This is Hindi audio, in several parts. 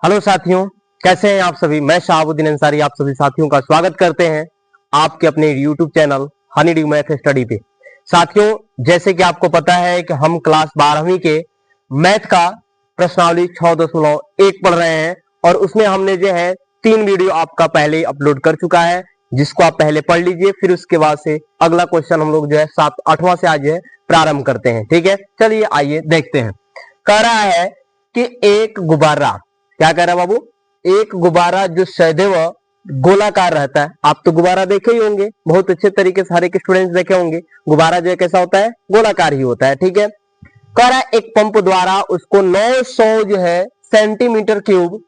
हेलो साथियों, कैसे हैं आप सभी। मैं शहाबुद्दीन अंसारी आप सभी साथियों का स्वागत करते हैं आपके अपने YouTube channel honeydew math study पे। साथियों, जैसे कि आपको पता है कि हम क्लास 12वीं के मैथ का प्रश्नावली 6.1 पढ़ रहे हैं और उसमें हमने जो है 3 वीडियो आपका पहले अपलोड कर चुका है, जिसको आप पहले पढ़ लीजिए। फिर उसके बाद से अगला क्वेश्चन हम लोग जो है 7-8वां से आज है प्रारंभ करते हैं। ठीक है, चलिए आइए देखते हैं। कह रहा है कि एक गुब्बारा, क्या कह रहा है बाबू, एक गुब्बारा जो सदैव गोलाकार रहता है। आप तो गुब्बारा देखे ही होंगे, बहुत अच्छे तरीके से हर एक स्टूडेंट देखे होंगे। गुब्बारा जो है कैसा होता है, गोलाकार ही होता है। ठीक है, कह रहा है एक पंप द्वारा उसको 900 जो है सेंटीमीटर क्यूब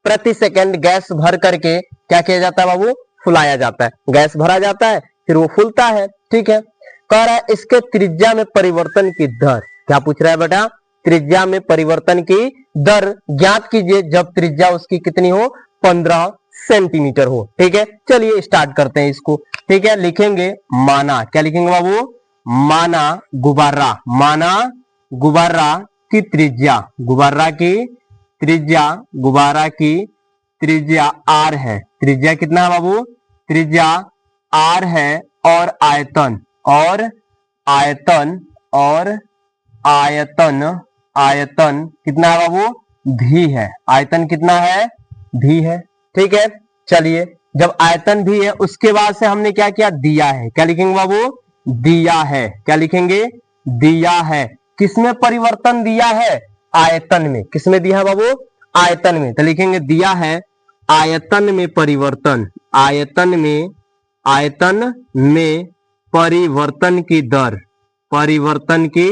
प्रति सेकंड गैस भर करके क्या किया जाता है बाबू, फुलाया जाता है। गैस भरा जाता है फिर वो फूलता है। ठीक है, कह रहा है इसके त्रिज्या में परिवर्तन की दर, क्या पूछ रहा है बेटा, त्रिज्या में परिवर्तन की दर ज्ञात कीजिए जब त्रिज्या उसकी कितनी हो, 15 सेंटीमीटर हो। ठीक है, चलिए स्टार्ट करते हैं इसको। ठीक है, लिखेंगे माना, क्या लिखेंगे बाबू, माना गुब्बारा, माना गुब्बारा की त्रिज्या, गुब्बारा की त्रिज्या, गुब्बारा की त्रिज्या आर है। त्रिज्या कितना है बाबू, त्रिज्या आर है और आयतन, और आयतन, और आयतन, आयतन कितना है बाबू, भी है। आयतन कितना है, भी है। ठीक है, चलिए जब आयतन भी है उसके बाद से हमने क्या किया, दिया है। क्या लिखेंगे बाबू, दिया है। क्या लिखेंगे, दिया है। किसमें परिवर्तन दिया है, आयतन में। किसमें दिया है बाबू, आयतन में। तो लिखेंगे दिया है आयतन में परिवर्तन, आयतन में, आयतन में परिवर्तन की दर, परिवर्तन की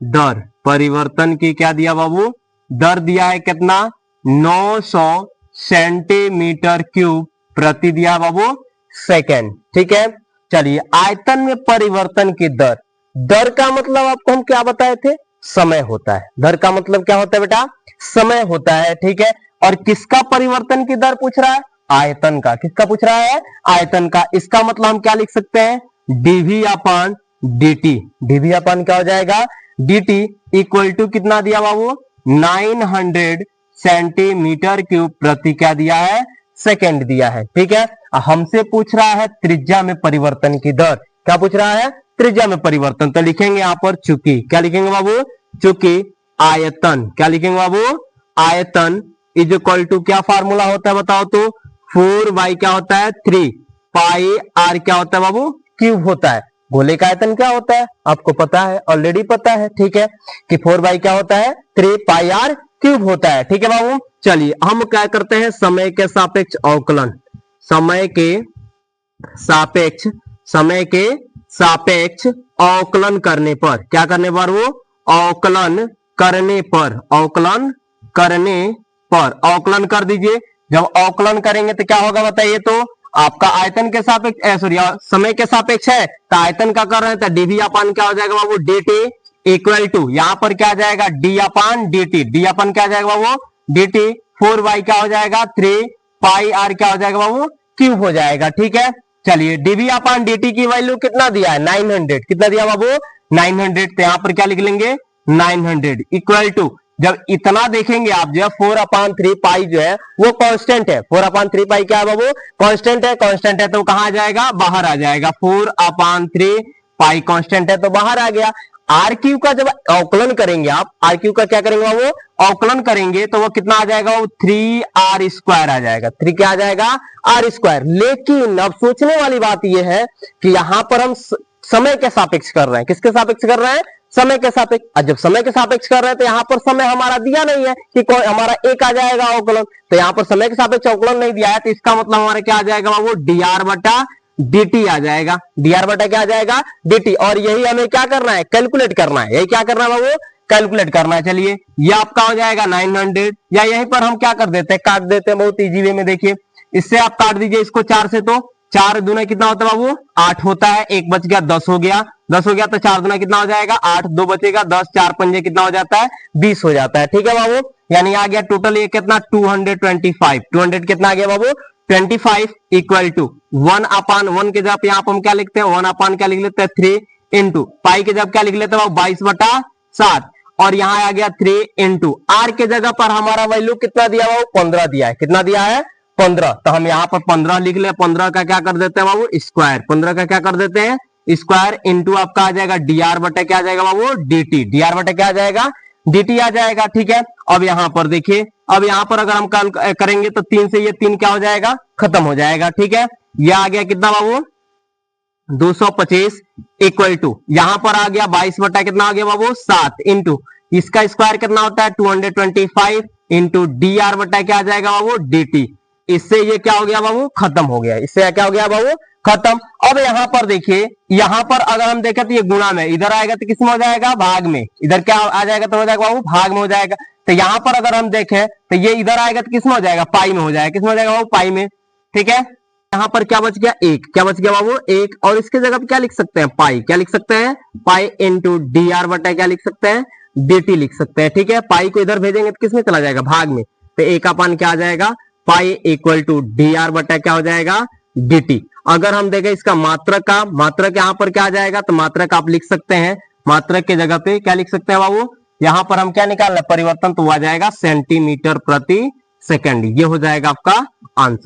दर, परिवर्तन की क्या दिया बाबू, दर दिया है कितना, 900 सेंटीमीटर क्यूब प्रति दिया बाबू सेकेंड। ठीक है, चलिए आयतन में परिवर्तन की दर, दर का मतलब आपको हम क्या बताए थे, समय होता है। दर का मतलब क्या होता है बेटा, समय होता है। ठीक है, और किसका परिवर्तन की दर पूछ रहा है, आयतन का। किसका पूछ रहा है, आयतन का। इसका मतलब हम क्या लिख सकते हैं, DV upon DT. DV upon क्या हो जाएगा, डीटी इक्वल टू कितना दिया बाबू, 900 सेंटीमीटर क्यूब प्रति क्या दिया है, सेकेंड दिया है। ठीक है, हमसे पूछ रहा है त्रिज्या में परिवर्तन की दर। क्या पूछ रहा है, त्रिज्या में परिवर्तन। तो लिखेंगे यहां पर चूंकि, क्या लिखेंगे बाबू, चूंकि आयतन, क्या लिखेंगे बाबू, आयतन इज इक्वल टू क्या फार्मूला होता है बताओ तो, 4 क्या होता है, 3 पाई आर क्या होता है बाबू, क्यूब होता है। गोले का आयतन क्या होता है आपको पता है, ऑलरेडी पता है। ठीक है, कि 4 क्या होता है, 3 पाई आर क्यूब होता है। ठीक है बाबू, चलिए हम क्या करते हैं, समय के सापेक्ष अवकलन, समय के सापेक्ष, समय के सापेक्ष अवकलन करने पर, क्या करने पर, वो अवकलन करने पर, अवकलन करने पर, अवकलन कर दीजिए। जब अवकलन करेंगे तो क्या होगा बताइए तो, आपका आयतन के सापेक्ष, सॉरी समय के सापेक्ष है तो आयतन का कर रहे हैं तो डीवी अपान क्या हो जाएगा बाबू, डीटी इक्वल टू, यहां पर क्या जाएगा, डी अपान डीटी, डी अपान क्या जाएगा बाबू, डीटी, 4 क्या हो जाएगा, 3 पाई आर क्या हो जाएगा बाबू, क्यूब हो जाएगा। ठीक है, चलिए डीवी अपान डीटी की वैल्यू कितना दिया है, 900, कितना दिया बाबू, 900। तो यहां पर क्या लिख लेंगे, 900 इक्वल टू, जब इतना देखेंगे आप जो है 4/3 पाई जो है वो कांस्टेंट है। 4/3 पाई क्या है बाबू, कांस्टेंट है। कांस्टेंट है तो कहां आ जाएगा, बाहर आ जाएगा। 4/3 पाई कांस्टेंट है तो बाहर आ गया। आर क्यू का जब अवकलन करेंगे आप, आर क्यू का क्या करेंगे बाबू, अवकलन करेंगे तो वो कितना आ जाएगा, वो 3r² आ जाएगा। 3 क्या आ जाएगा, r²। लेकिन अब सोचने वाली बात यह है कि यहां पर हम समय के सापेक्ष कर रहे हैं। किसके सापेक्ष कर रहे हैं, समय के सापेक्ष। जब समय के सापेक्ष कर रहे हैं तो यहां पर समय हमारा दिया नहीं है कि कोई हमारा एक आ जाएगा अवकलन, तो यहां पर समय के सापेक्ष अवकलन नहीं दिया है तो इसका मतलब हमारा क्या आ जाएगा वो dr बटा dt आ जाएगा। dr बटा क्या आ जाएगा, dt। और यही हमें क्या करना है, कैलकुलेट करना है। यही क्या करना है बाबू, कैलकुलेट करना है। चलिए ये आपका हो जाएगा 900, या यहीं पर हम क्या कर देते हैं, काट देते हैं बहुत इजी वे में। देखिए इससे आप काट दीजिए इसको 4 से, तो 4 दूना कितना होता है बाबू, 8 होता है। 1 बच गया, 10 हो गया। 10 हो गया तो 4 दूना कितना हो जाएगा, 8, 2 बचेगा, 10, 4 पंजे कितना हो जाता है, 20 हो जाता है। ठीक है बाबू, यानी आ गया टोटल ये कितना, 225। 200 कितना आ गया बाबू, 25 इक्वल टू 1/1 के जब यहाँ पर हम क्या लिखते हैं, 1/, क्या लिख लेते हैं, 3 इंटू पाई के जब क्या लिख लेते हैं 22/7। और यहाँ आ गया 3 इंटू आर के जगह पर हमारा वैल्यू कितना दिया बाबू 15 दिया है। कितना दिया है 15। तो हम यहाँ पर 15 लिख ले। 15 का क्या कर देते हैं बाबू स्क्वायर। 15 का क्या कर देते हैं स्क्वायर इंटू आपका आ जाएगा dr बटे क्या आ जाएगा बाबू dt। dr बटे क्या आ जाएगा dt आ जाएगा। ठीक है, अब यहाँ पर देखिए, अब यहाँ पर अगर हम कल करेंगे तो 3 से ये 3 क्या हो जाएगा खत्म हो जाएगा। ठीक है, ये आ गया कितना बाबू 225 इक्वल टू यहां पर आ गया 22 बटा कितना आ गया बाबू 7 इंटू इसका स्क्वायर कितना होता है 225 इंटू dr बटा क्या आ जाएगा बाबू dt। इससे ये क्या हो गया बाबू खत्म हो गया। इससे क्या हो गया बाबू खत्म। अब यहां पर देखिए, यहां पर अगर हम देखें तो ये गुणा में, इधर आएगा तो किसमें हो जाएगा भाग में। इधर क्या आ जाएगा तो हो जाएगा बाबू भाग में हो जाएगा। तो यहां पर अगर हम देखें तो ये इधर आएगा तो किसमें हो जाएगा पाई में हो जाएगा। किसमें हो जाएगा बाबू पाई में। ठीक है, यहां पर क्या बच गया एक। क्या बच गया बाबू एक। और इसके जगह पे क्या लिख सकते हैं पाई। क्या लिख सकते हैं पाई इंटू dr बटा क्या लिख सकते हैं dt लिख सकते हैं। ठीक है, पाई को इधर भेजेंगे तो किसमें चला जाएगा भाग में। तो एक अपन क्या आ जाएगा पाई इक्वल टू dr बटा क्या हो जाएगा dt। अगर हम देखें इसका मात्रक का, मात्रक यहां पर क्या आ जाएगा तो मात्रक आप लिख सकते हैं, मात्रक के जगह पे क्या लिख सकते हैं बाबू यहां पर हम क्या निकालना परिवर्तन तो आ जाएगा सेंटीमीटर प्रति सेकंड। ये हो जाएगा आपका आंसर।